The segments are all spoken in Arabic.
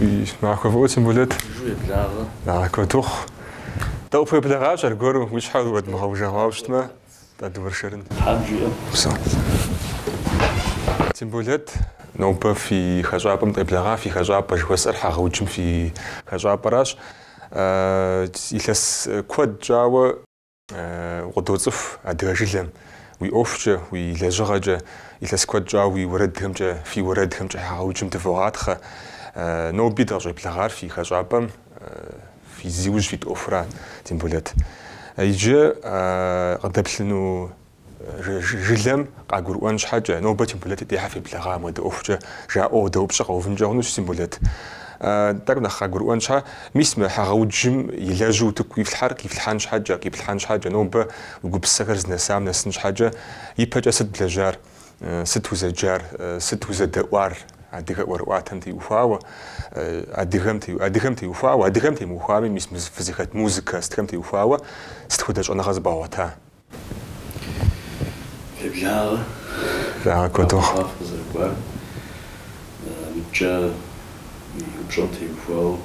معكم فوت سيمبولات لا كوتوخ تو في بلاغاش الكورو مش حاول ود مهوجة واوشتما تدور شرن حاجة بصح سيمبولات نوبا في خجابم بلاغا في خجاب جوسر حاوجم في خجاب براش يلس كود جاوا ودوزف ادرجلم وي اوفجا وي لجراجا يلس كود جاوا وي وردهم جا في وردهم جا حاوجم تفواتخ نوبي درجة بلاغار في خجابم في زوج في أوفران تيمبولات يجي قدبلنو جلم قاعد وانش حاجة نوبة تيمبولات تيها في بلاغا مود أوفجا جا أو دو بشق أو فنجا ونوش تيمبولات تقنا قاعد وانش ميسم حاوجم يلاجو تكوي في الحرق في الحانش حاجة كيف الحانش حاجة نوبة وجوب السكرز نسام نسنش حاجة يبقى ست بلاجار ست وزجار ست وزدوار أديك ورقاتهم تيوفاوا أديكم تيوفاوا أديكم تيموفاوا مش فيزيكا موسيقى استكم تيوفاوا استخدمش أنا غصب عوتها في بلاغ لا كنتو زرقار متجا يبشون تيوفاوا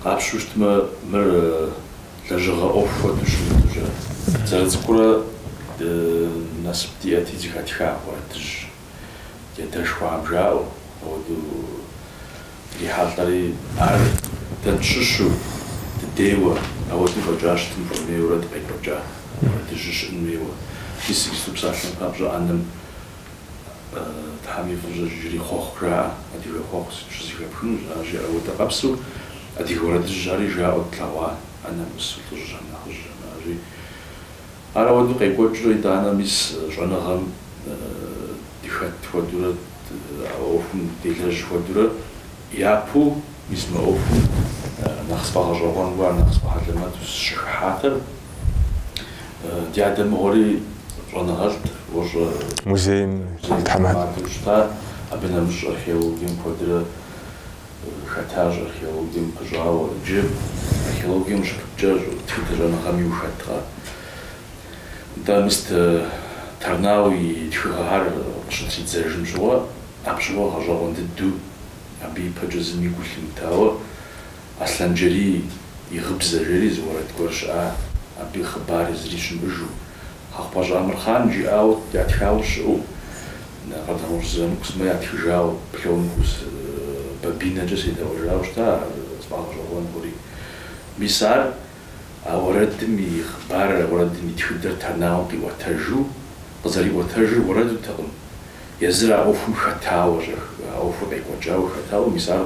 قابشوش تما مر لجغا أوف ودوشم تجا زرقورا ناس بدياتي زكاتها واتج يتشوع بجاو ودو يحضري عار تنششو تديوا أو تفجاش تنفرمي ورد بيفجا تجش إنميوا كيسي سبساشن بابجا عندهم تحمي فجا جري خوخ جا أدي خوخ شزي كابون جا أو تقبسو أدي ورد جاري جا أو تلاوا أنا مسلط جانا جانا جي على ودو قيقول جري دانا ميس جانا غم دخلت ودورة أوفن ديلاج ودورة يابو اسم أوفن نخصبها جوان وار نخصبها لما تسشخ حاتر دي عدم غوري رنغلت وج موزيم تحمد مشتا أبنا مش أرخيولوجيم ودورة خاتاج أرخيولوجيم بجاو جيب أرخيولوجيم مش بجاج تفيد رنغامي وخاترا دا مست ترناوي تشوهار شتي تزرجم جوا أبشوا هجرون تدو أبي بجز ميقول متاوا أصلا جري يغبز جري زورت قرش أبي خبار زريش بجو خباج أمر خان جي أو يتحاوش أو نقدر نوصل نقص ما يتحاو بلون قص ببينا جسيد أو جاوش تا صباح جوان بوري مثال أورد مي خبار أورد مي تقدر تناو بي وترجو قزري وترجو ورد تقم يزرع أوفو خطاو أوفو بيقوجاو خطاو مثال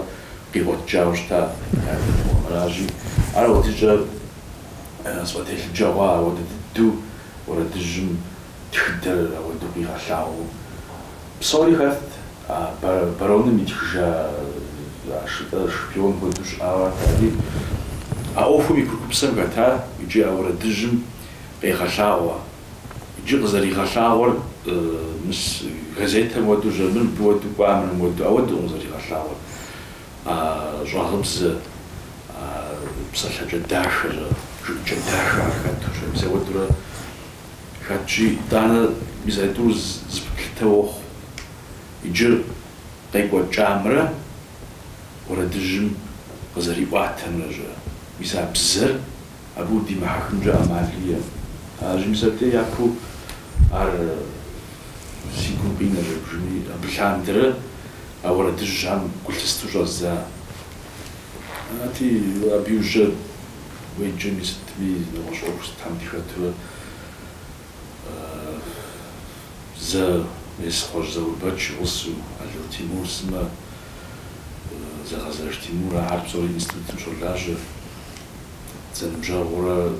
بيقوجاو شتا يعني مراجي على وتجا سوات الجوا وددو ورد الجم تقدر ودو بيغشاو بصوري خفت برون ميتخجا شبيون ودوش تاني أوفو بيكركب سمعتها يجي ورد الجم بيغشاو يجي قزري غشاور مش غزيتها مودو جمن بودو بعمل مودو أودو قزري غشاور جاهبز بصح جداش خاتو شو مزودو خاتشي دانا مزودو زبكتوخ يجي قيقو جامرة ورد الجم قزري واتم رجع مزا بزر أبو دي محاكم جا أمالية جمساتي يابو ار سيكون بينا جمي بلشاندرة أولا دجام قلت استوجا زا أتي أبيوجا وين جمي ستمي نوش أوكس تامدي خاتو زا ميس خوش زا والباتش وصو أجل تيمور سما زا غزاش تيمور عارب زوري نستلتم شولاجة زا نمجا ورا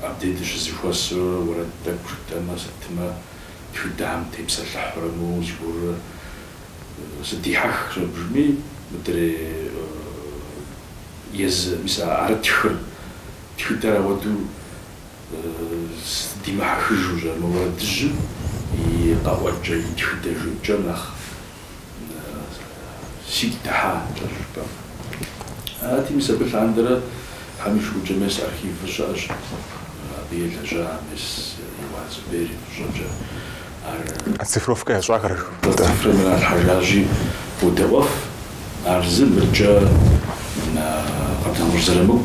عبديدش زيفوسر ولا دكش تما ستما تدعم تيبس الحرمو زبور سديحخ ربجمي مدري يز مسا عرتخر تدرا ودو ديما خجوجا موردج يقاوج يتخدج جنخ سيكتها تجربه هاتي مسبل عندنا حميش وجماس أرخيف الشاش بيل جا مس يواز بيري جا السفروف كه شاكر السفر من الحجاجي ودوف أرزم برجع قبل مرزلمو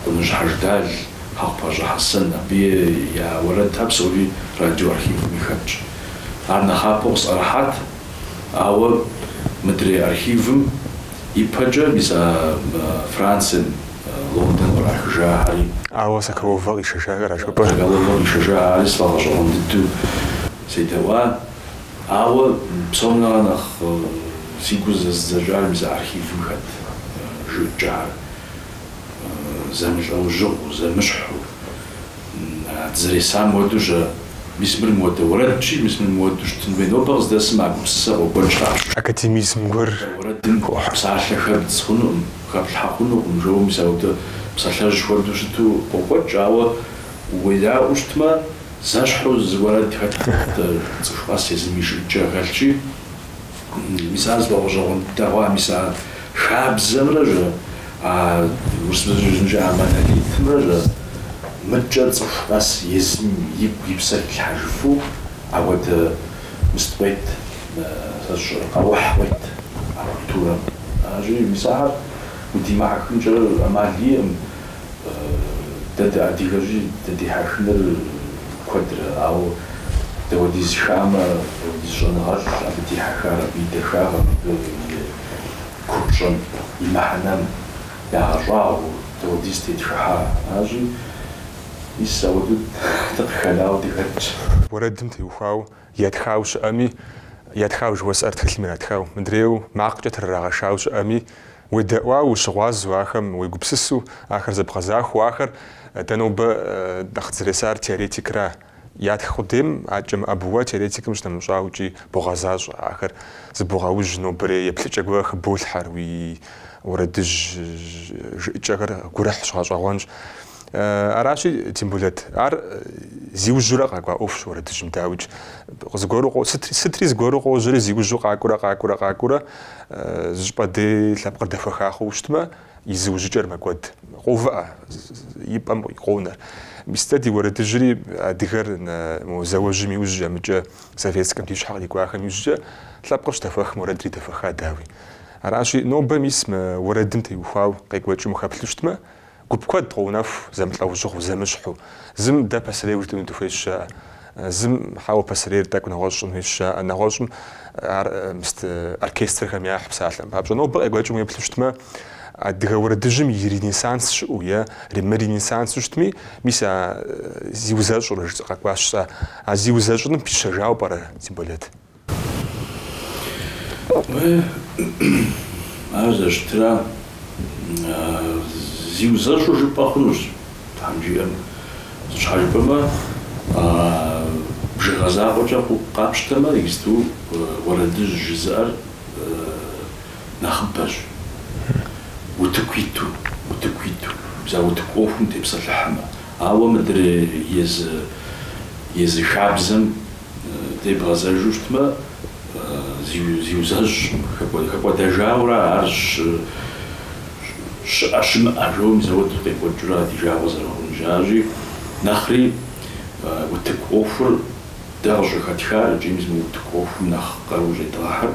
ونج حجدال حق باجا حسن أبي يا ولد تبصري راديو أرخيف ميخدش عنا خابوس أرحات أو مدري أرخيفم يبجا بيسا فرانسن لندن ولا خجاهري أو سكوفا يشجع راشو بقى الله يشجع على صلاة جون دتو سيدوا أو بصونا نخ سيكوز الزجاج بيسا أرخيف مخد جوجار زمج أو جو زمشحو تزري سام ودوج بسم المود ورد شيء بسم المود تنبين وبغز ده سمع بسر وبنشاش أكاديميزم غور ورد بساعة خبت سخنهم قبل حقنهم جو مساوته بساعة شوال دوشتو بوقت جاوا ويدا وشتما زاشحو زورد حتى تشخاص يزميش الجاهلشي مساز بوجون توا مسا خاب زمرجه ورسمجا عملنا تمرجه متجد صفاس يزم يبسل الحجفو عود مستويت قواح ويت عرفتورا اجي مساحه ودي معك نجر امالي تدي اديجي تدي حخنل كودر او تودي شامه ودي شنهاج ابدي حخاره بيد خاره كوشن يمحنم يا راو تودي استيتشها اجي يساودو تدخلاو ديغتش وردم تيوخاو يدخاوش امي يدخاوش وسأر تخلمنا تخاو مدريو معقجة الرغشاوش امي ودعوا وشغواز واخم ويقبسسو اخر زبغزاخ واخر تنوب دخت رسار تيريتيك راه يدخدم عجم ابوا تيريتيك مش نمشاوجي بغزاج اخر زبغاوج نوبري يبلج واخ بولحر وي وردج جاكر قرح شغاجوانج أراشي تيمبولات زيوجورا قاقوا أوف ولا تجمع تاوج زغورو ستري زغورو قوجري زيوجو قاقورا زبادي لابقر دفخا خوشتما يزوجو جرما كود قوفا يبقى يقونا مستدي ولا تجري دغر مزوج ميوج مجا سافيسكم تيش حق ليكوا خم يوج لابقرش دفخ مردري دفخا داوي أراشي نوبا ميسم وردم تيوخاو قيقواتشو مخابلشتما كوب تغونف زم الأوجه زمشحو زم دا بسرير ورتم تفيش زم حاو بسرير تاكو نغوشن هيش نغوشن مست أركستر خم يا حبس عالم بابجو نو بقى يقولون مي بلشتما أدغور الدجم يرينيسانس شوية ريمرينيسانس شتمي ميسا زيوزاج ولا قاقواش زيوزاج نم بيشجعوا برا سيمبولات هذا اشترى زيوزاج وجو باخنوش تانجي ام شحال بما بجغازا وجا قابشتما يستو ولد الجزائر نخباش وتكويتو بزا وتكوفم تبصل الحما هاو مدري يز شابزم تبغازا جوجتما زيوزاج كبا دجاورا عرش أشم أجوم زود تقول جرا تجاوز الرجاجي نخري وتكوفر درجة خاتخار جيمس وتكوفر نخ قروجة تراحر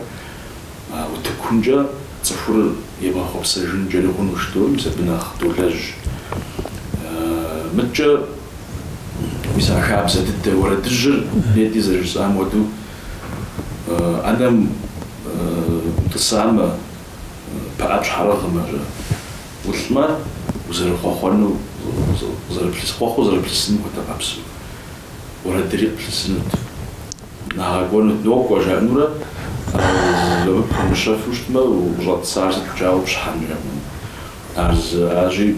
وتكونجا صفر يبغى خبز جنجل ونشتول مسبنا خطولاج متجا مسا خابزة ضد ورا دجر نيتي زر سام ودو أنا متصامة بعد حرارة مرة وثما وزر خوانو وزر بلس خوخو وزر بلسن وتقابسو ورا دري بلسن نهاقون نوك وجا نورا لو مشافوش تما وجات ساعة تجاوب شحال أرز أجي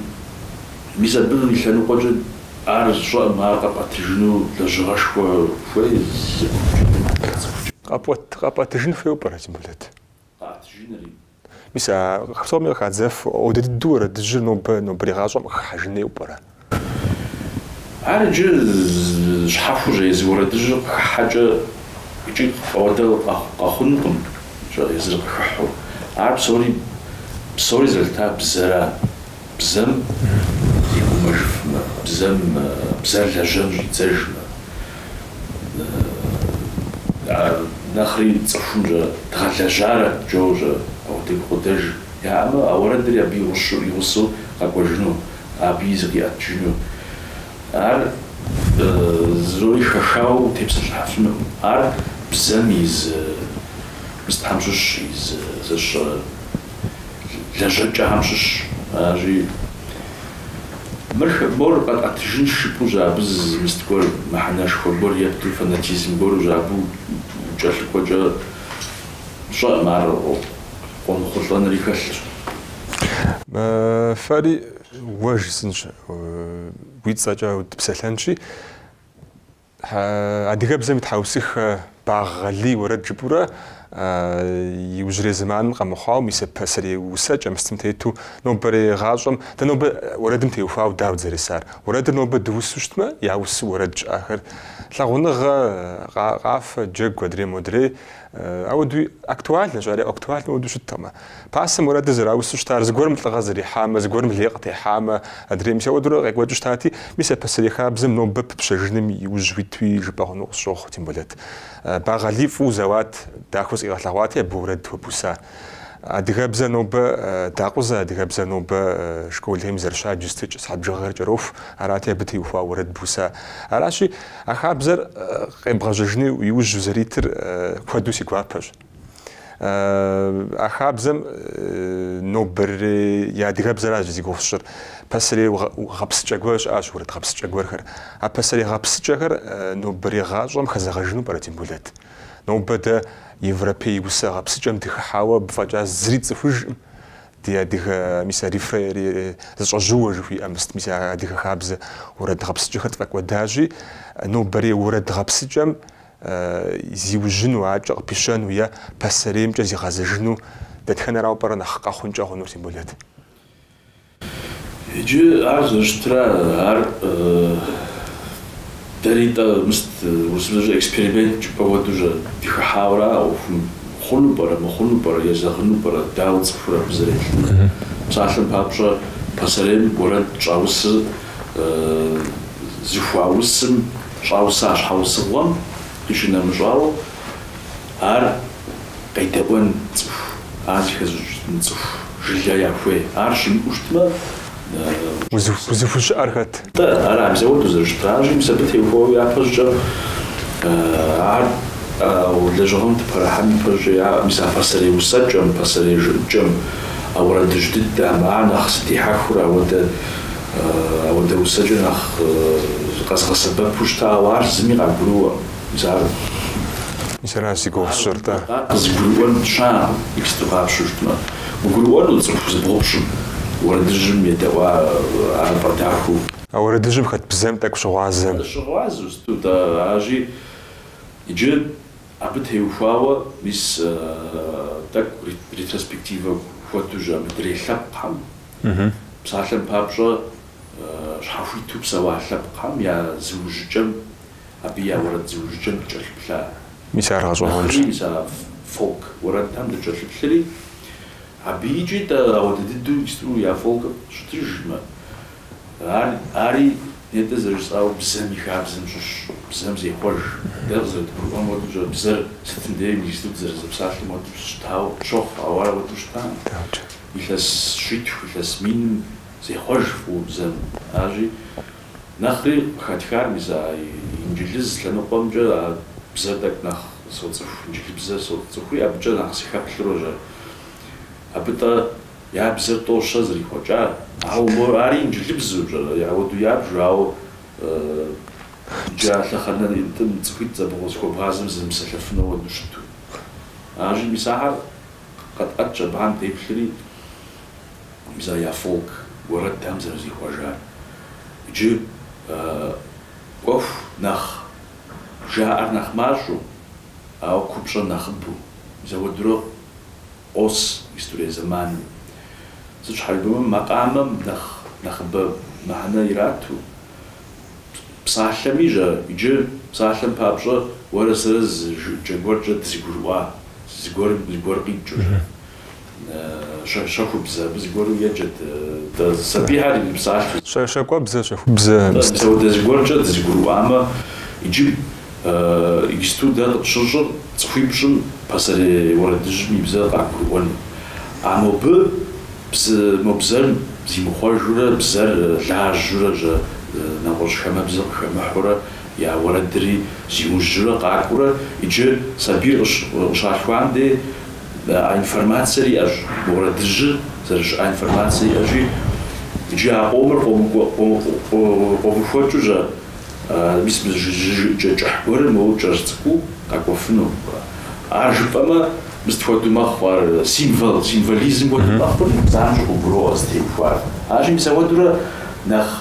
ميزابل ميشانو قاجد أرز شو ما قبعت جنو لجراش كويس قبعت جنو فيو براتي مولات قبعت جنري ميسا خصومي خازف ودي الدور دجر نوبري غازو حاجني وبرا عارف شحال جاي زورا دجر حاجة يجي أودا أخونكم شو يزرق ححو عارف سوري زلتا بزرا بزم يكون مجف بزم بزر لجن يتزجنا نخري تصفون جا تغلى جارة جوجا أو قدج يا أما أورد لي أبي يغصو أقوجنو أبي زغي أتجنو أر زروي شاشاو تبص الحفنو أر بزميز مستحمشش زش لججة همشش أجي مرح بور قد أتجن شبو جابز مستقول ما حناش خبور يبدو الفاناتيزم بور جابو جالك وجا شو مار قوم خلطان ريكال فاري واجه سنش ويتساجا وتبسلانشي أديك بزم تحوسخ باغلي ورد جبورة يوجري زمان قامخاو ميسب سري وسج مستمتيتو نوبري غاجم تنوب وردم تيوفاو داود زريسار ورد نوب دوسشتما ياوس ورد اخر تلاغون غاف جوج ودري مودري اودوي اكتوال نجاري اكتوال نودو شتما باسم ورد زراوس شتار زغور متلغزري حامه زغور مليقتي حامه ادري مشا ودرو غيك وجشتاتي ميسب سري خابزم نوب بشجنم يوجويتوي جبارنو شوخ تيمبولات باغالي فوزوات داخوس إغلاقواتي بورد وبوسا أدغبزا نوبا داقوزا أدغبزا نوبا شكولهم زرشا جستج صحاب جغير جروف أراتي بتي وفا ورد بوسا أراشي أخابزر قيبغججني ويوج زريتر كوادوسي كوابج أخابزم نوبري يا أدغبزا راجزي قوفشر بسري غبس جاكوش آش ورد غبس جاكور خير أبسري غبس جاكر نوبري غاجم خزغجنو براتين بولاد نوبدا يفربي وسا بسجم ديك حاوة بفجأة زريت فوج ديك ميسا ريفري زجوج في أمست ميسا ديك خابز ورد غبسجة خطفك وداجي نوبري ورد غبسجم يزيوجنو عاجق بيشان ويا بسريم جازي غازجنو دتخنا راو برا نحقا خنجا غنور سيمبولات يجي عرض اشترا داريتا مست وسبج اكسبيريمنت جبوا دوجا ديك حاورا او خلو برا ما خلو برا يزغنو برا داود صفرا بزريت صاحب بابشا باسرين ورد جاوس زفواوسم جاوساش حوسوام يشنا مجاو ار قيتبون عاج خزج نصف جليا فوي ارشم وشتما وزفوش أرخت. أنا مزود وزرشتراجي مسبتي وهو يعبج عاد ولجهم تفرحني برجع مسافر سري وسجم بسري جم أورد جديد معنا خستي حفرة وده وسجن أخ قص سبب بوشتا وارز مي عبروا مزار مسراسي قوة الشرطة قص قروان شان يكستوها شوشتنا وقروان وتصرف زبوبشم ورد الجيم يدوا على برتاحو. ورد الجيم خد بزمتك شغازم. شغاز وستودا عاجي يجي عبته وفاوة مس تك ريتروسبكتيفا فوتوجا مدري حلقهم. بصراحة بابجا شحفيتو بسوا حلقهم يا زوج جم أبيا ورد زوج جم جل بلا. مسار غزوانج. مسار فوق ورد هم جل بلري. عبيجي تا أو تدو يسترو يا فوق شو تجمع عاري يتزرس أو بزم يخاف بزم زي خرج درزة تبغى ما تجوا بزر ستين دقيقة يستو تزرز بساعة ما تجوش تاو شوف أو على وتوش تان يخلص شيت يخلص مين زي خرج فو بزم عاجي نخري خاتكار مزاي إنجليز لأنه قام جا بزردك نخ صوت صف إنجليز بزر صوت صفوي أبجا نخ سخاب الروجا أبدا يا بزر توش زري خوجا أو مراري إنجلي بزوج يعودوا يابجوا أو جا خلنا يتم تفيت زبغوز كو بغازم زم سلفنا ودشتو أجي مساحر قد أتجب عن تيبشري مزا يا فوق ورد هم زري خوجا جي وف نخ جاء نخ ماشو أو كوبشا نخبو مزا ودرو أوس إستوري زمان زوج حيدوم مقامم نخبب معنا يراتو بصح ميجا يجي بصح بابجا ورسرز جغورجا زغور قيجو شافو بزغور يجد صبيحه اللي بصح شاكو شافو زغورجا اما يجي يستو دا شجر تصفي بشم باسري ورد جمي بزاف عقلون Амобы мобзэр зимухуэжурэ бзэр лажьурэ жа нэгъуэщӏ хэмэбзэр къыхэмыхьурэ я уэрэдри зиужьурэ къакӏуэрэ иджы сабийр къыщалъхуам де а информациер иӏэщ, уэрэдыжьыр зэрыщыӏа информацие иӏэжи иджы а къомыр къомыхуэкӏыу жа мис кӏыхь гуэрым моуэ кӏэщӏ цӏыкӏуу къакӏуэфыну. Ар жыпӏэмэ мыстхуэдэу мэхъу, ар символизм хуэдэу мэхъур бзэм щӏыгъубгъугъуэ зытеухуар. Арщи мис ауэдурэ нэхъ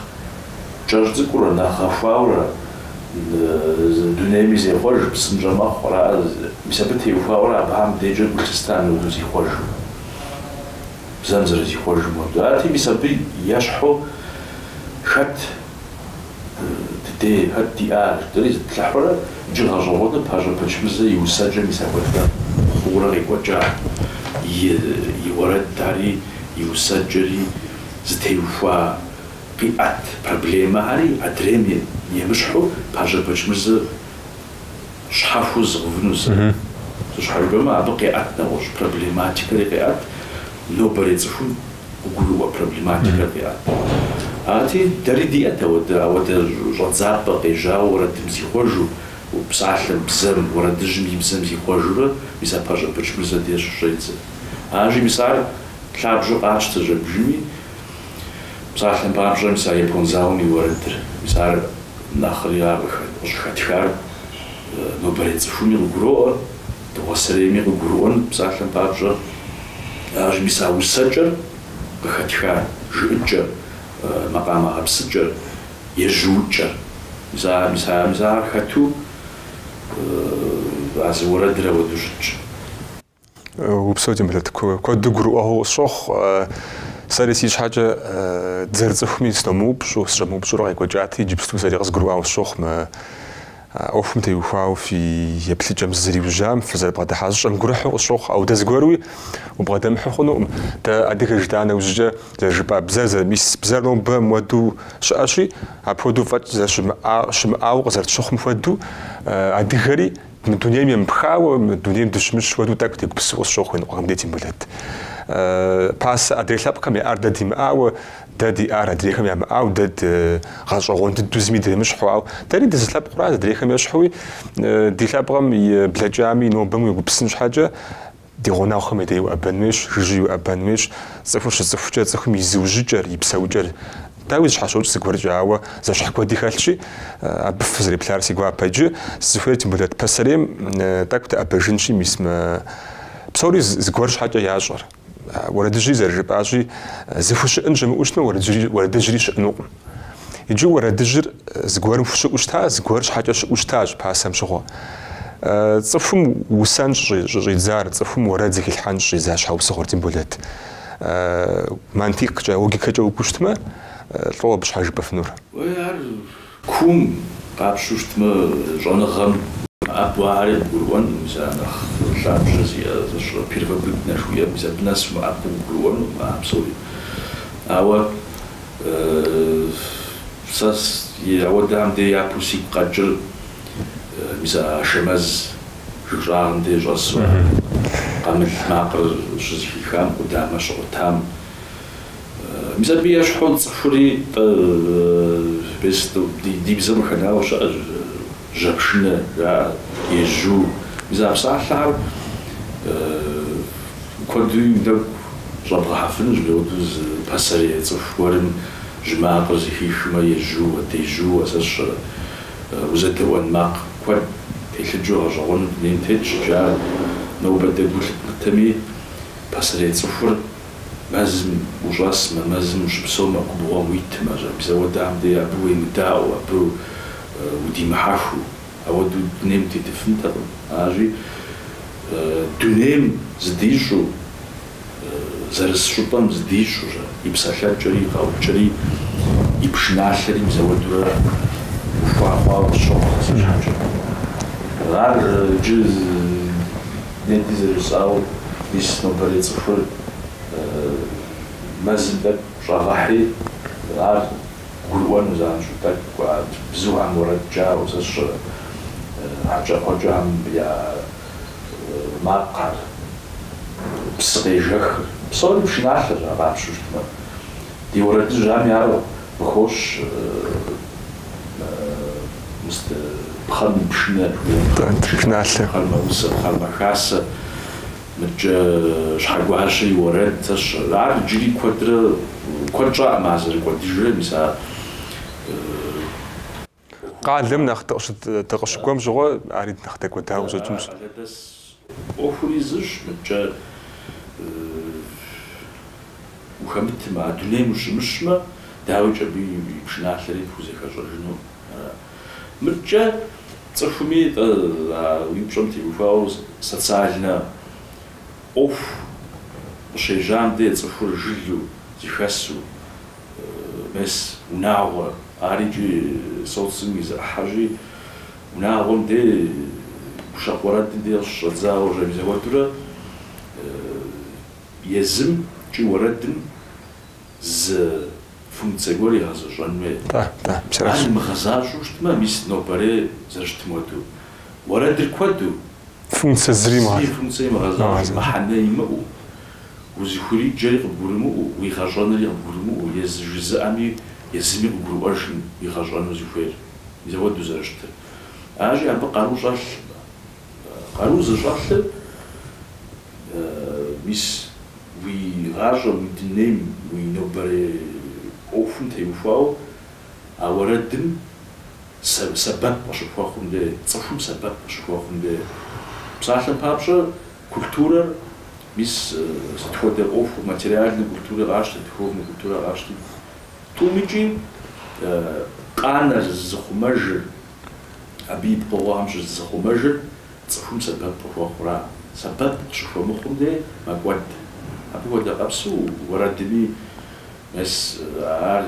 кӏэщӏ цӏыкӏуурэ нэхъ гъэхуауэрэ дунейми зехъуэж псынщӏэ мэхъу, ара мис абы теухуауэрэ абыхьэм дежкӏэ гулъыстан мыуэду зихъуэжу. Бзэм зэрызихъуэжым хуэдэу. Арати мис абы ещхьу хэт дыдей, хэт диӏар жыпӏэри зытлъыхьурэ иджы гъэщӏэгъуэну Пажэ Пэчмырзэ и усэкӏэ мис апхуэдэ хъуурэ къекӏуэкӏа. И уэрэдари, и усэкӏэри зытеухуа къиӏэт проблемэхьэри адрейм емыщхьу Пажэ Пэчмырзэ щхьэхуэу зыгъэвыну зыщхьэжыпӏэмэ абы къеӏэт нэгъуэщӏ проблематикэри къеӏэт, нобэрей цӏыхум къыгурыӏуэ проблематикэр къеӏэт. Арати дэри диӏэт ауэдэ щӏэдзапӏэ къежьауэ уэрэдым зихъуэжу, псалъэм бзэм уэрэдыжьым и бзэм зихъуэжурэ мис а Пажэ Пэчмырзэ деж щӏедзэ. Аращи мис ар лъабжьэу къащтэ жэбжыми, псалъэм папщӏэ мис а япон зауэм и уэрэдыр. Мис ар нэхъри ар къыщыхэтхар нобэрей цӏыхуми къыгуроӏуэ, дыгъуасэрейми къыгурыӏуэн псалъэм папщӏэ. Аращи мис а усэкӏэр къыхэтхар жыӏыкӏэр, макъамэ гъэпсыкӏэр, ежьуукӏэр. Мис ар хэту а зы уэрэдыр ауэдэу щытщ. Упсэу Тембылэт, куэду гурыӏуэгъуэу къысщохъу. Сэри си щхьэкӏэ дзэр цӏыхуми сыномыупщӏу, сыщӏэмыупщӏурэ къекӏуэкӏати, иджыпсту сэри къызгурыӏуауэ сщохъу мы ӏуэхум теухуауэ фи еплъыкӏэм зызэриужьам, фызэрыбгъэдыхьа зыщӏэм гурыхьу къысщохъу. Ауэ дэ зыгуэрууи убгъэдэмыхьу хъунукъым. Дэ адыгэ жыданэ ужьыкӏэ зэрыжыпӏа мис бзэр нобэ мыуэду щыӏэщи, апхуэдэу фӏэкӏ щымыӏауэ къызэрытщыхъум хуэдэу адыгэри мы дунейм емыпхауэ, мы дунейм дыщымыщ хуэдэу тӏэкӏу тегупсысу къысщохъу уи дей Тембылэт. Пасэ адрей лъэпкъхэм яӏар дэ димыӏауэ, дэ диӏар адрейхэм ямыӏауэ, дэ гъэщӏэгъуэн дыдэу зыми дремыщхьу, ауэ дэри дызылъэпкъра адрейхэм ещхьууи ди лъэпкъым и блэкӏами нобэм уегупсын щхьэкӏэ ди гъунэгъухэм едей уӏэбэн хуейщ, жыжьи уӏэбэн хуейщ, цӏыхур щыцӏыхукӏэ цӏыхум и зыужьыкӏэр, и псэукӏэр дауи зыщхьэщокӏ зыгуэркӏэ, ауэ зэщхь куэди хэлъщи, абы фызэреплъар си гуапэ иджы сызыхуейр Тембылэт пасэрейм тӏэкӏу дэӏэбэжынщи, мис псори зыгуэр щхьэкӏэ ящӏэр. Уэрэдыжьри зэрыжыпӏащи, зыхущыӏэн щымыӏэу щытмэ уэрэдыжьри щыӏэнукъым. Иджы уэрэдыжьыр зыгуэрым щыӏэу щыта, зыгуэр щхьэкӏэ щыӏэу щытащ пасэм щыгъуэ. Цӏыхум усэн щӏидзар, цӏыхум уэрэд зыхилъхьэн щӏидза щхьэусыгъуэр Тембылэт. Мантиккӏэ, логикэкӏэ угу щытмэ, лӏо абы щхьэ жыпӏэфынур. Ар кум къапщу щытмэ, щӏэныгъэм абуари гурыӏуэн, мис ар нэхъ лъабжьэ зиӏэ зыщӏэ первобытнэ жыхуиӏэ, мис абы нэсу абы гурыӏуэну псори. Ауэ сэ ауэдэхьэм де япэу сигу къэкӏыр мис а Шэмэз жыгщӏагъым де щӏэсу къамыл макъыр щызыхихам, къудамэ щыгъутам. Мис абы ещхьу цӏыхури ди бзэм хэнауэ щыӏэ жэпшынэ, ежьу. Мис а псалъэхьэр куэдууи нэгу щӏэбгъэхьэфынущ, мыуэду пасэрей цӏыху гуэрым жьмакъыр зыхихмэ, ежьууэ, дежьууэ, сэ сщӏэрэ узэдэӏуэн макъ куэд телъыджэу гъэщӏэгъуэну дунейм тетщ. Иджы ар нобэ дэгу лъыпӏытми, пасэрей цӏыхур мэзым ущӏэсмэ, мэзым ущыпсэумэ, губгъуэм уитмэ, мис ауэдэхьэм де абы уемыдаӏуэ, абы удимыхьэхуу, ауэдэу дунейм тетыфынтэкъым. Аращи дунейм зыдищӏу, зэрыс щӏыпӏэм зыдищӏу и псалъэкӏэри, и къэукӏэри, и пшыналъэри мис ауэдурэ ухуахъуауэ къысщохъу сэ щхьэкӏэ. Ар иджы дунейм зэрыжысӏауэ мис нобэрей цӏыхур мэзым тӏэкӏу щӏэгъэхьри, ар гурыӏуэну занщӏэу тӏэкӏу бзухэм уэрэдкӏауэ, сэ сщӏэрэ хьэкӏэкхъуэкӏэхэм я макъхэр, псы къежэхыр, псори пшыналъэ жаӏапщущтмэ, ди уэрэдыжьам яру къыхощ пхъэм и пшынэ пшыналъэ, пхъэрмэусэ, пхъэрмэхасэ, мыкӏэ щхьэгуащэ и уэрэд, ар иджыри куэд щӏаӏым ар зэрыкӏуэдыжрэ, мис ар къалэм нэхъ дыкъыщыкӏуэм щыгъуэ ари нэхъ дэкӏуэдауэ щӏэкӏынщ. ӏуэхури зыщ, мыкӏэ ухэмытмэ, а дунейм ущымыщмэ, дауэкӏэ абы и пшыналъэри пхузэхэщӏэжыну. Мыкӏэ цӏыхуми уи пщӏэм теухуауэ социальнэ ӏуэху къыщежьам де цӏыхур жылу зыхэсу мес унагъуэ, ари иджы соцым изэӏыхьэжи унагъуэм де гущэхъу уэрэдым де щӏэдзауэ жэмызэуэтурэ езым икӏи уэрэдым зы функцие гуэр игъэзэщӏэн хуей. Ар имыгъэзащӏэу щытмэ, мис нобэрей зэрыщытым хуэдэу. Уэрэдыр куэду функцие зыри функцие имыгъэзащӏэу, мыхьэнэ имыӏэу, узыхури джэри къыбгурымыӏэу, уигъэщӏэнри къыбгурымыӏэу, езы жызыӏэми езыми къыбгурыӏуэжым уигъэщӏэну зыхуейр. Мызэуэду зэрыщытыр. Ажи абы къару щӏэлъ. Къару зыщӏэлъыр мис уи гъащӏэм, уи дунейм, уи нобэрей ӏуэхум теухуауэ, а уэрэдым сэбэп къыщыхуэхъум де, цӏыхум сэбэп къыщыхуэхъум де. Псалъэм папщӏэ культурэр мис сыт хуэдэ ӏуэху, материальнэ культурэ къащтэ, духовнэ культурэ къащтэ. Тӏумыкӏи къанэр зызыхъумэжыр, абы и пкъыгъуэм щызыхъумэжыр цӏыхум сэбэп къыхуэхъура. Сэбэп къыщыхуэмыхъум де мэкӏуэд. Абы хуэдэ къэпсу уэрэдми мес ар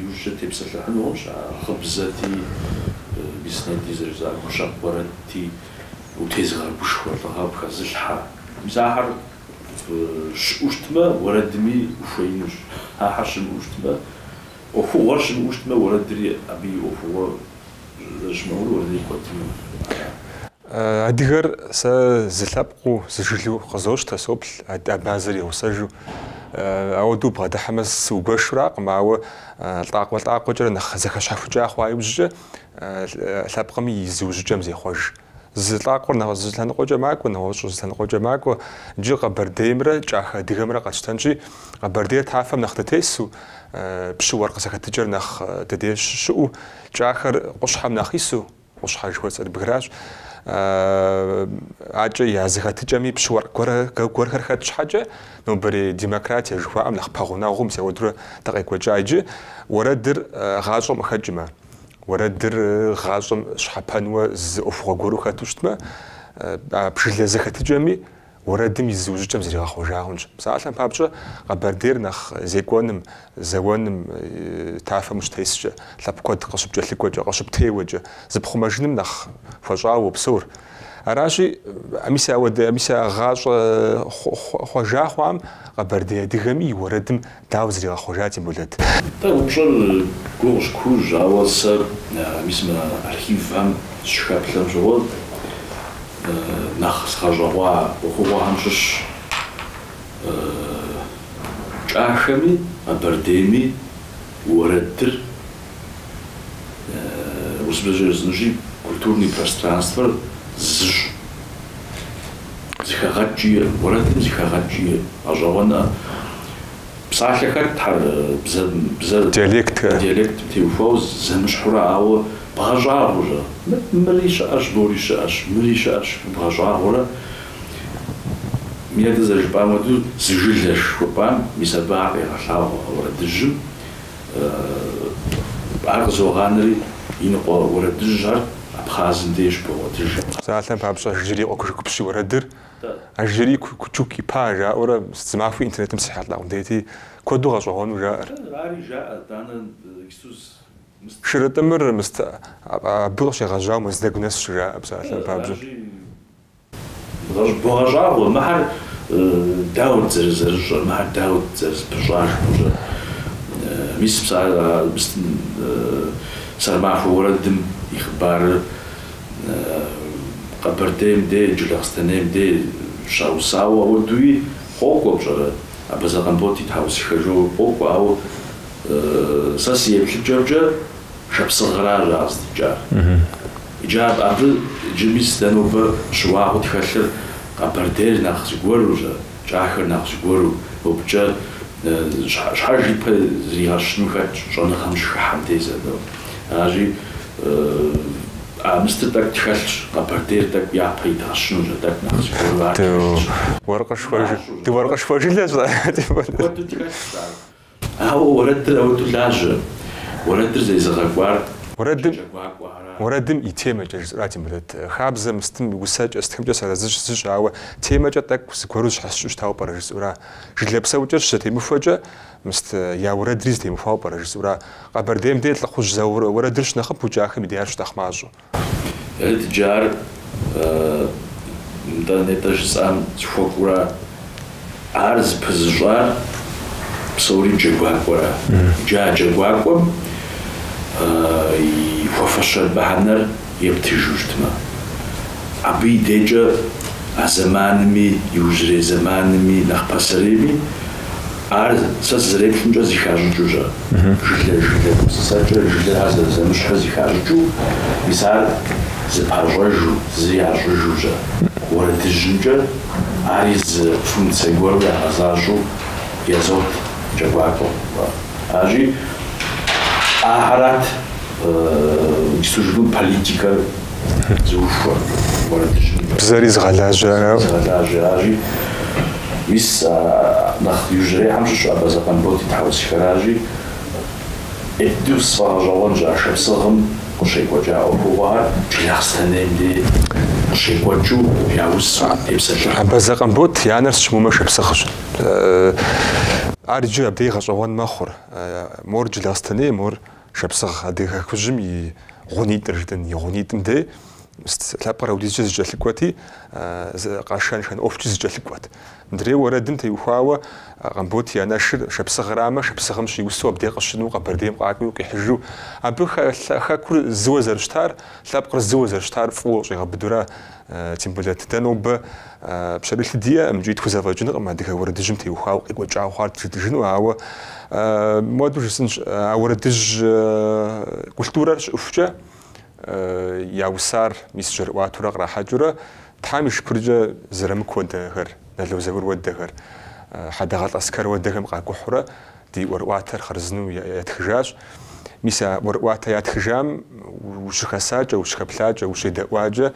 иужькӏэ тепсэлъыхьынущ, хъыбзэти, миснэти зэрыжа гущэхъу уэрэдти, утезыгъэгушхуэ лӏыгъэ пхэзылъхьэ. Мис ахьэр щыӏэу щытмэ, уэрэдми ухуеинущ. Ахьэр щымыӏэу щытмэ, ӏуэхугъуэр щымыӏэу щытмэ, уэрэдри абы и ӏуэхугъуэ зэрыщымыӏэур уэрэдри куэдыну. Адыгэр сэ зы лъэпкъыу, зы жылэу къызощтэ, соплъ, абазэр еусэжу. Ауэду бгъэдыхьэмэ сыугуэшуракъым, ауэ лӏакъуэ-лӏакъуэкӏэ нэхъ зэхэщхьэхукӏа хъуа иужькӏэ лъэпкъыми и зыужьыкӏэм зехъуэж. Зы лӏакъуэр зы лъэныкъуэкӏэ макӏуэ, нэгъуэщӏ зы лъэныкъуэкӏэ макӏуэ. Иджы къэбэрдеймрэ кӏахэ адыгэмрэ къэтщтэнщи, къэбэрдей тафэм нэхъ дытесу, пщыуэр къызэхэтыкӏэр нэхъ дэдей щыӏэу, кӏахэр къущхьэм нэхъ ису, къущхьэ жыхуэт цӏэрыбгыращ. АкӀэ я зэхэтыкӀэми пщыуэр гуэрхэр хэт щхьэкӀэ нобэрей демократие жыхуаӀэм нэхъ пэгъунэгъум сеуэдурэ дыкъекӀуэкӀа иджы уэрэдыр гъащӀэм къыхэкӀмэ, уэрэдыр гъащӀэм щхьэпэнуэ зы Ӏуэхугъуэ гуэру хэту щытмэ, жылэ зэхэтыкӀэми уэрэдым и зыужьыкӀэм зригъэхъужа хъунщ. Псалъэм папщӀэ къэбэрдейр нэхъ зекӀуэным, зэуэным, тафэм ущытескӀэ, лъэпкъ куэд къыщыпкӀэлъыкӀуэкӀэ, къыщыптеуэкӀэ, зыпхъумэжыным нэхъ хуэщӀауэ псор. Аращи, амисэ гъащӀэ хъуэжа хъуам къэбэрдей адыгэми и уэрэдым дауэ зригъэхъужа Тембулэт. УпщӀэр гугъу щхуж, ауэ сэ мис мы архивхэм щыхэплъэм щыгъуэ нэхъ сыхъэщӀэгъуа Ӏуэхугъуэхэм щыщ кӀахэми, къэбэрдейми уэрэдыр узбэжьэжынщи культурный пространствэр зыщ. ЗыхэгъэкӀие, уэрэдым зыхэгъэкӀие гъэщӀэгъуэна псалъэхэр диалектым теухуауэ зэмыщхьурэ, ауэ бгъэщӀагъуэщ. Мыри щыӀэщ, нори щыӀэщ, мыри щыӀэщ, бгъэщӀагъуэрэ. Мин дэ зэрыжыпӀам хуэдэу зы жылэш хуэпӀам, мис абы ар къегъэлъагъуэ уэрэдыжьым. Ар къызогъанэри и ныкъуэ уэрэдыжьыр Абхъазым деж бгъуэтыж. Псалъэм папщӀэ жыри къокӀыжыгупщи уэрэдыр, а жыри кучук ипа жаӀэурэ зы махуи интернетым сыхьэлӀакъым дети куэду гъэщӀэгъуэну жаӀэр. Ари жаӀэ, дэнэ Шырытӏымыр абы къыщегъэжьауэ мэздэгунэс жаӀэ псалъэм папщӀэ. БгъэщӀагъуэ, мыхьэр дауэ зэрызэрыщӀэр, мыхьэр дауэ зэрызпыщӀажыр. Мис сэрмахуэ уэрэдым и хъыбарыр Къэбэрдейм де, Джылахъстэнейм де щаусауэ ауэдууи къокӀуэ пщӀэрэ. абазаган боти таус хажу оквау саси еплджорджа шапсаграр раздджа иджаб абл джимис даноба швахут хашер апартер нах згоружа жахер нах згору обча шаржи па зригашнуха жона хамшхамдезадо ажи Mr. Так тхалч апартер так япай ташнужа так нах згору ты воргаш фажилез وردم يتيمج راتي مدت خابز مستم وساج استخدم جسر زج عوا تيمج تك سكوروش حسوش تاو برجس ورا جلبسه وجش تيمفوجا مست يا ورد ريز تيمفاو برجس ورا قبر ديم ديت لخوش زور وردرش نخب وجاخ مديارش تخماجو التجار دا نتاج سام تفوقرا عرض بزجار بصوري جواكورا جا جواكوم يفشل بحنر يبتجوجتما أبي ديجا زمانمي يوجري زمانمي نخبصريمي عرض سازريب شنجا زيخارجوجا جلد سازر جلد هذا زمش زيخارجو يسار زبارجو زيارجوجا ورد الجنجا عايز فونتسي غوربا هزاجو يزوت جواكو أجي أهرات يسوجدون политика زوفا ورد الجنجا بزاري زغلاجا أجي ميس نخ يجري همش أبازقان بوتي تحوس خراجي إدوس فاجوان جا شبصهم قشيك وجا أوهوار جلاستنين دي قشيك وجو ياوس إبسجا أبازقان بوت يانرس شموما شبصخش أرجو أبدي غشوان مخور مور جلاستني مور شبصخ هذه كوجم يغنيت رجدن يغنيتم دي لا باراوديز جالكواتي قاشان شان اوفجز جالكوات مدري وردن تيوخاوا غنبوت يا ناشر شبصغرامه شبصغمش يوسو بديق شنو قبرديم قاكو كيحجو ابو خاكل زوزر شتار لابقر زوزر شتار فوق يغبدورا تيمبلات تنوب بشريل ديا مجيت كوزافا جن ما ديك ورد جم تيوخاو يقوجاو خاط تجنو هاوا مودو جسنج وردج كولتورا شوفجا ياوسار ميسجر واتورق راح جرا تامش برجا زرم كودهر نلو زور ودهر حدا غلط اسكر ودهم قاكو حرا دي ورواتر خرزنو يتخجاج ميسا وروات يتخجام وش خساجه وش خبلاجه وش دواجه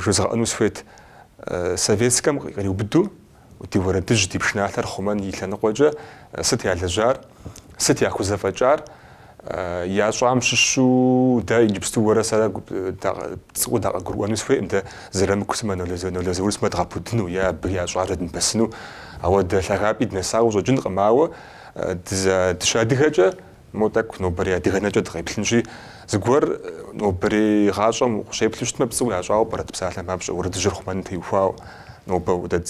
جزء انوس فيت سافيتسكم غير بدو ودي وردج دي بشناتر خمان يتلنقوجه ست على الجار ست ياخذ زفجار يا شو شو دا يجبستو ورا سالا تسقو دا قروانوس في انت زرم كسمان ولا زورس ما تغبطنو يا بيا شو عرض نبسنو او دا ثغابي نساو جن قماو تشادي حاجه موتاك نو بري دي هناجه تغيبلنجي زغور نو بري غاشم شيبلشت ما بسو يا جاو برت بسالم ما بش ورد جرخمان تيفاو نو بو دا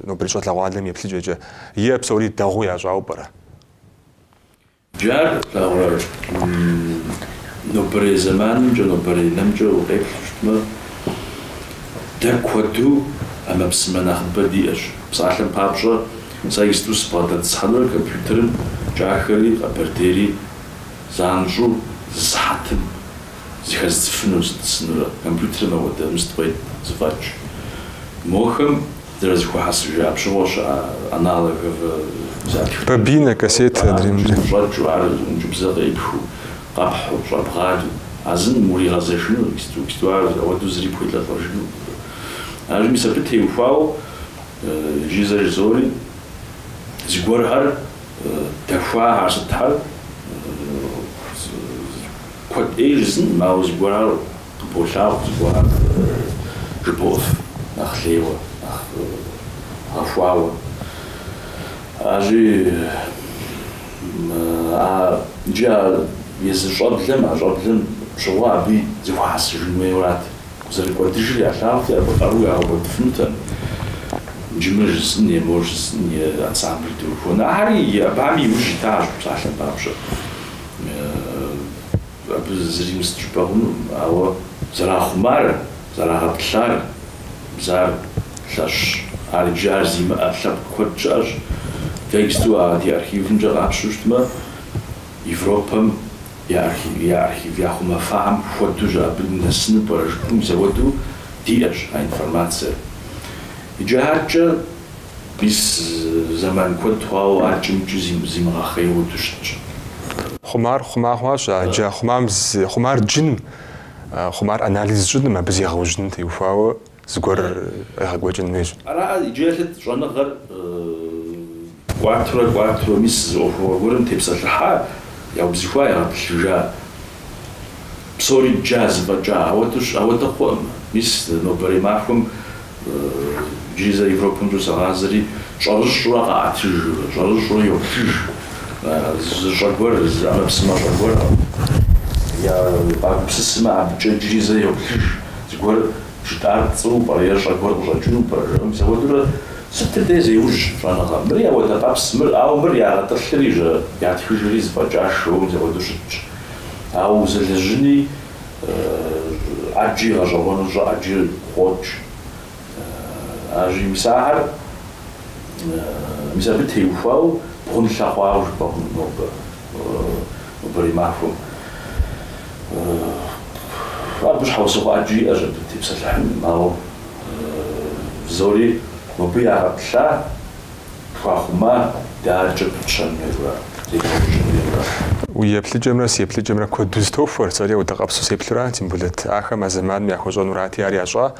نو بري شوت لاوالم يبلجه هي بسوري داغو يا جاو برا جار لور نوبري زمان جو نوبري نمجو وغيب ما داكودو اما بسمنا خبدي اش بصح بابجا سايستو سباتا تصحلو كمبيوتر جاخري قبرتيري زانجو زحتم زيخز فنوس تسنو كمبيوتر ما ودا مستبيت زفاج موخم درز خو حس جاب شوش انالوج بابينا كاسيت دريم رجعوا على نجبزة يبحو قبحوا ربغادو عزن موري غازي شنو كستو عارف اودو زري بويت لا شنو انا مي سبتي وفاو جيزا زوري زغور هر دفوا عشتها كود ايزن ما زغور بوشاو زغور جبوف نخليو عفوا أجي جا يزجبلم شوابي زواس جميورات زي قديجي عشان في أبو بدفنتن جمر سني موج سني أنسامبل تلفون هاري بعمي وش تاج بصح بابش أبو زري مستجبرون أو زرا خمار زرا غطلار زار لاش Арджар зима атлап квадж тексту ди архивын жагапшуштма Европам я архив я хума фам фотожа биннасны барашкум заводу диаш информация иджахача бис заман квадвау арчимчу зимрахеу тушч خمار جا خمار جن خمار أناليز جن ما بزي غوجن تيوفاو زغور غوجن ميج أنا جالت شلون غير قاترو ميس وغورن تبصر الحال يا بزيفا يا بشجع بصوري جاز بجا أوتش ميس نوبري معكم جيزا يوروبون جو سغازري شارج رقع شارج رويو جاكور أنا بسمع جاكور يا بسمع جيزا يو جاكور جدار تصوب يا جاكور جاكور برا مسوي ستة زيوج فانا غامريا ولا بابس مر أو مريا تشريج يعني تفجريز بجاش ومزوي دوشج أو زلجني أجي غجوان أجي خوج أجي مساحر مسافة تيوفاو بون شاقواوش بون نوبري معكم باش حوصو أجي أجي بتبسط الحمل معو زوري نوبي عربشا فاخما دارجة بتشان ويبلي جمرة كود دوزتوفر سريع وتقابسو سيبلرا تنبولت آخر ما زمان مياخوجون وراتي عرياشا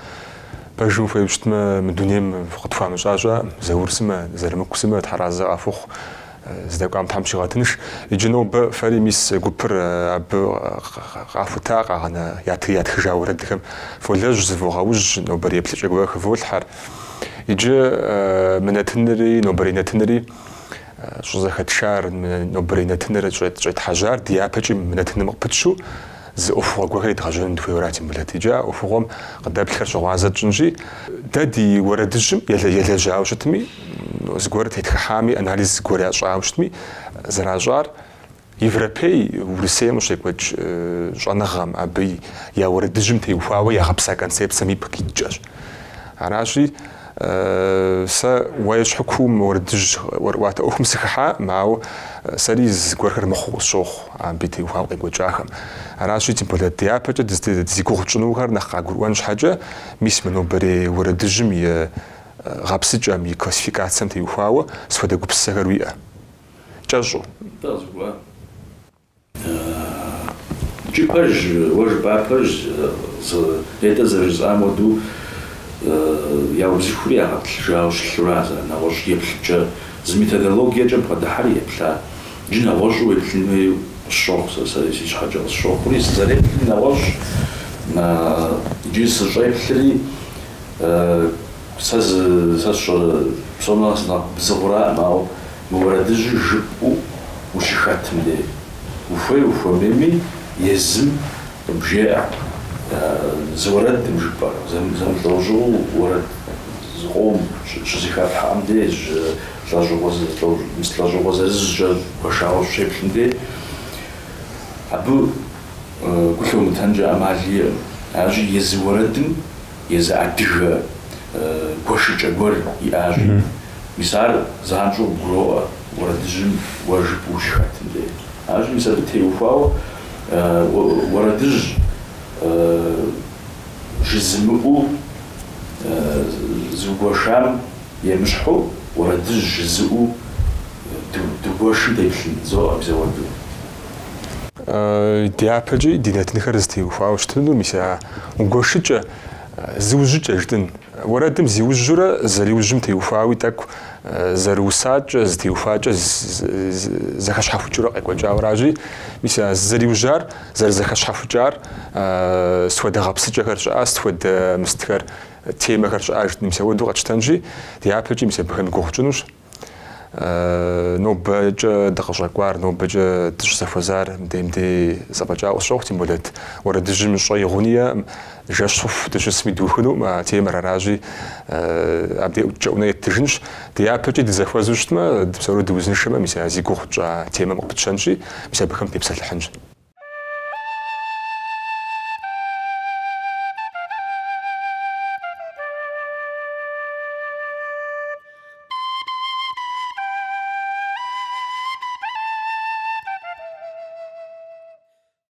بجو فيبشت من دونيم فقط فهم جاجا زور سما زرمك سما تحرازا أفوخ زداك عم تحمشي غاتنش الجنوب فري ميس غوبر اب غافوتا غانا ياتري ياتخجا وردكم فولاج زفو غاوج نوبري بليش غوا خفول حر يجي منتنري نوبري نتنري شو زخت شار نوبري نتنري جيت حجار ديابجي منتن مقبتشو ز أفوق وغير تغجرن دويرات ملتي جاء أفوقهم قدام الخير شغوازات جنجي دادي ورد الجم يلا جاو شتمي زغورت هيتخامي أناليز زغوريا جاو شتمي زراجار يفربي ورسي مش يكوج جانغام أبي يا ورد الجم تيوفاوي يا غبسا كان سيب سمي بكيجاج عراشي سا وايش حكوم وردج وات أخم سخحة معه سريز قرر مخوص شوخ عم بيتي وفاوقي وجاهم عراشي تنبولت ديابة دزيكوخ جنوغر نخا قروانش حاجة ميس منو بري وردجم ي غابسجة مي كلاسيفيكاسيون تي وفاوة سودا قبسة ويا جاجو تازوا جيباج وجباباج هيدا زرزامودو يا وزيفوري على الجاوش الشرازة نواش يبلج زميتادولوجيا جنب هذا حري يبلا جينا واجو يبلني الشوق سيش حاجة الشوق وليس زري نواش جيس جاي بلري ساز شو صنعنا بزغراء معه موردج جبو وش خاتم لي وفميمي يزم بجاع زورات مجبر زم توجو ورد زقوم شزيخات حامدي لاجو مثل لاجو زج وشاو شيء بندي أبو كل يوم تنجا أمالي أجي يزوردن يزعدج كوش جبر يأجي مثال زانجو برو وردجم واجب وش خاتندي أجي مثال تيوفاو وردج جزمو زوجوشام يمشحو وردج جزء دوغوش ديبلن زو أبزودو ديابجي دينات نخرزتي وفاوش تنو ميسا وغوشجا زوججا جدن وردم زوججرا زريوجم تيوفاوي تاك زروساج زتيوفاج زخش حفجرا اكوجا وراجي ميسا زريوجار زخش حفجار سود غبسجا كرجا سود مستكر تيما كرجا اجت ميسا ودو غتشتنجي ديابجي ميسا بخن غوخجنوش نوبج دقجا كوار نوبج تجسف وزار مدي زبجا وشوخ تيمولت ورد جم شوي غنيه جاشوف تجسمي دوخنو ما تيمر راجي ابدي جوني تجنش ديابجي دزفوزوشتما بسورو دوزنشما ميسا زيكوخجا تيما مقبتشنجي ميسا بخم تيبسل الحنج